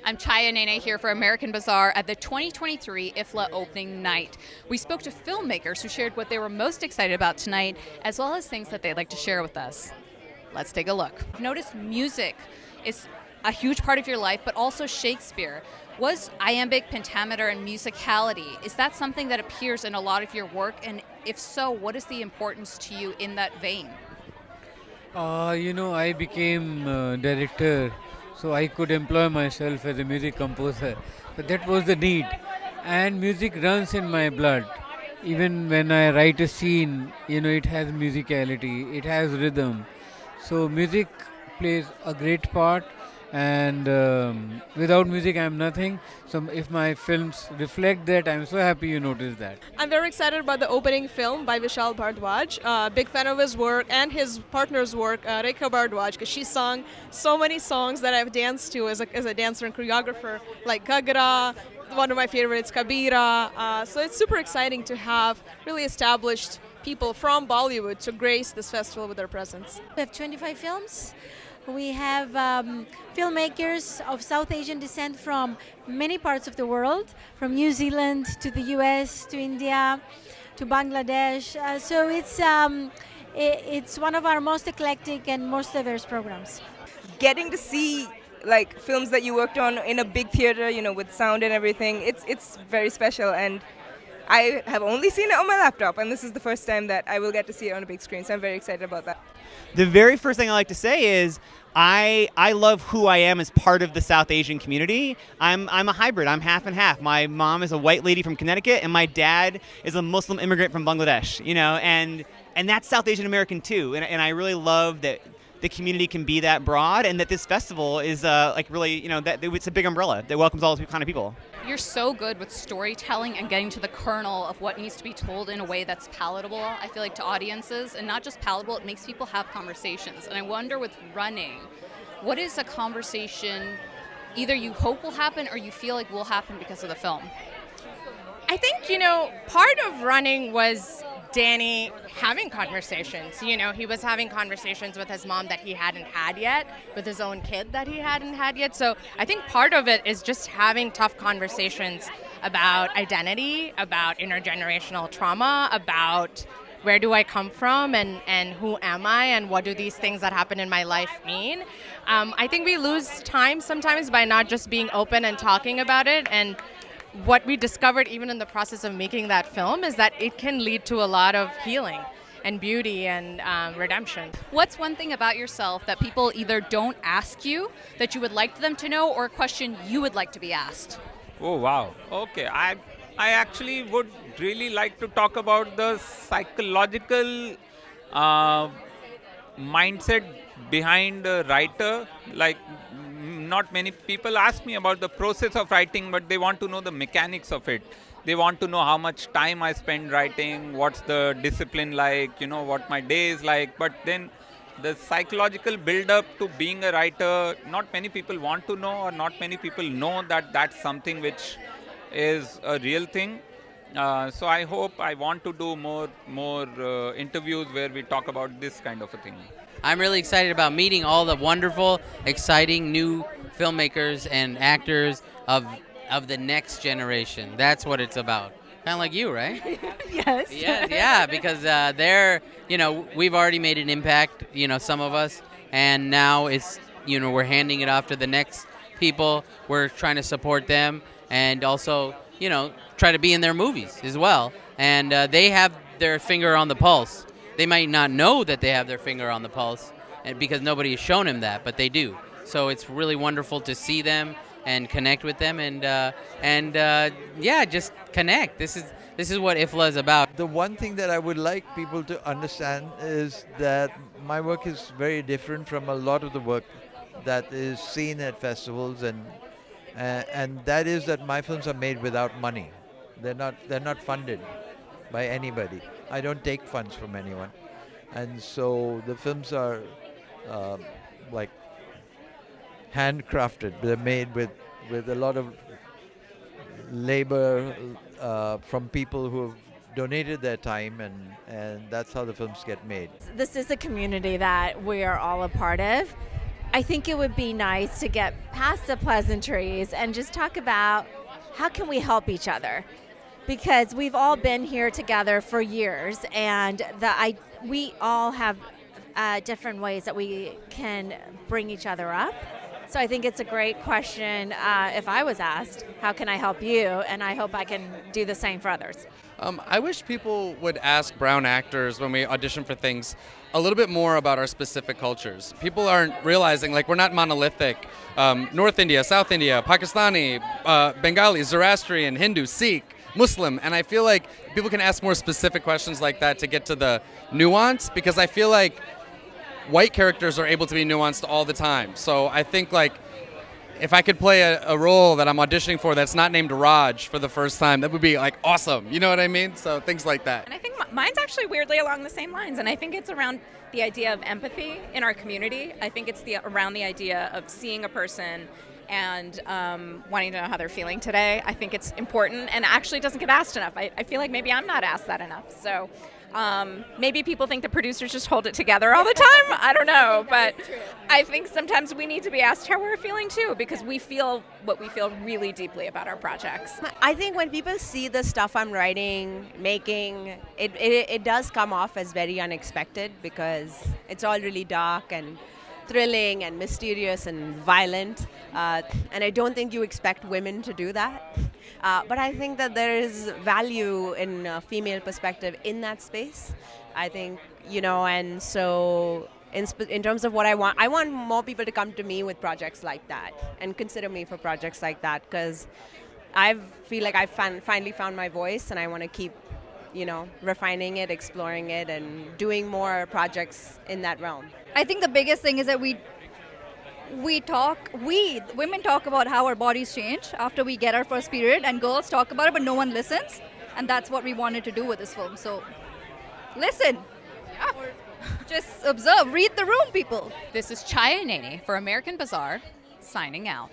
I'm Chhaya Nene here for American Bazaar at the 2023 IFFLA opening night. We spoke to filmmakers who shared what they were most excited about tonight, as well as things that they'd like to share with us. Let's take a look. I've noticed music is a huge part of your life, but also Shakespeare. Was iambic pentameter and musicality, is that something that appears in a lot of your work? And if so, what is the importance to you in that vein? I became director, so I could employ myself as a music composer. So that was the need. And music runs in my blood. Even when I write a scene, it has musicality, it has rhythm. So music plays a great part, and without music, I'm nothing. So if my films reflect that, I'm so happy you noticed that. I'm very excited about the opening film by Vishal Bhardwaj. Big fan of his work and his partner's work, Rekha Bhardwaj, because she sung so many songs that I've danced to as a dancer and choreographer, like Gagra, one of my favorites, Kabira. So it's super exciting to have really established people from Bollywood to grace this festival with their presence. We have 25 films. We have filmmakers of South Asian descent from many parts of the world, from New Zealand to the US to India to Bangladesh. So it's one of our most eclectic and most diverse programs. Getting to see like films that you worked on in a big theater, with sound and everything, it's very special. And I have only seen it on my laptop, and this is the first time that I will get to see it on a big screen, so I'm very excited about that. The very first thing I like to say is I love who I am as part of the South Asian community. I'm a hybrid. I'm half and half. My mom is a white lady from Connecticut, and my dad is a Muslim immigrant from Bangladesh. And that's South Asian American too. And I really love that the community can be that broad, and that this festival is really, that it's a big umbrella that welcomes all kind of people. You're so good with storytelling and getting to the kernel of what needs to be told in a way that's palatable, I feel like, to audiences, and not just palatable, it makes people have conversations. And I wonder with running, what is a conversation either you hope will happen or you feel like will happen because of the film? I think, part of running was Danny having conversations. He was having conversations with his mom that he hadn't had yet, with his own kid that he hadn't had yet. So I think part of it is just having tough conversations about identity, about intergenerational trauma, about where do I come from and who am I and what do these things that happen in my life mean. I think we lose time sometimes by not just being open and talking about it. And what we discovered even in the process of making that film is that it can lead to a lot of healing and beauty and redemption. What's one thing about yourself that people either don't ask you that you would like them to know, or a question you would like to be asked? Oh, wow. Okay. I actually would really like to talk about the psychological mindset behind a writer. Like, not many people ask me about the process of writing, but they want to know the mechanics of it. They want to know how much time I spend writing, what's the discipline like, what my day is like. But then the psychological build-up to being a writer, not many people want to know, or not many people know that that's something which is a real thing. So I want to do more interviews where we talk about this kind of a thing. I'm really excited about meeting all the wonderful, exciting new filmmakers and actors of the next generation. That's what it's about. Kind of like you, right? Yes. Yeah, because they're, we've already made an impact, some of us, and now it's, we're handing it off to the next people. We're trying to support them and also, try to be in their movies as well. And they have their finger on the pulse. They might not know that they have their finger on the pulse because nobody has shown them that, but they do. So it's really wonderful to see them and connect with them and just connect. This is what IFFLA is about. The one thing that I would like people to understand is that my work is very different from a lot of the work that is seen at festivals, and that is that my films are made without money. They're not funded by anybody. I don't take funds from anyone, and so the films are like handcrafted. They're made with a lot of labor from people who have donated their time, and that's how the films get made. This is a community that we are all a part of. I think it would be nice to get past the pleasantries and just talk about how can we help each other, because we've all been here together for years, and we all have different ways that we can bring each other up. So I think it's a great question. If I was asked, how can I help you? And I hope I can do the same for others. I wish people would ask brown actors when we audition for things a little bit more about our specific cultures. People aren't realizing, like, we're not monolithic. North India, South India, Pakistani, Bengali, Zoroastrian, Hindu, Sikh, Muslim, and I feel like people can ask more specific questions like that to get to the nuance, because I feel like white characters are able to be nuanced all the time. So I think, like, if I could play a role that I'm auditioning for that's not named Raj for the first time, that would be like awesome. You know what I mean? So things like that. And I think mine's actually weirdly along the same lines, and I think it's around the idea of empathy in our community. I think it's around the idea of seeing a person and wanting to know how they're feeling today. I think it's important and actually doesn't get asked enough. I feel like maybe I'm not asked that enough. So maybe people think the producers just hold it together all the time. I don't know, but I think sometimes we need to be asked how we're feeling too, because we feel what we feel really deeply about our projects. I think when people see the stuff I'm writing, making, it does come off as very unexpected, because it's all really dark and thrilling and mysterious and violent, and I don't think you expect women to do that. But I think that there is value in a female perspective in that space. I think, and so in terms of what I want more people to come to me with projects like that and consider me for projects like that, because I feel like I've finally found my voice, and I want to keep, refining it, exploring it, and doing more projects in that realm. I think the biggest thing is that we women talk about how our bodies change after we get our first period, and girls talk about it, but no one listens. And that's what we wanted to do with this film. So listen. Yeah. Just observe, read the room, people. This is Chhaya Nene for American Bazaar, signing out.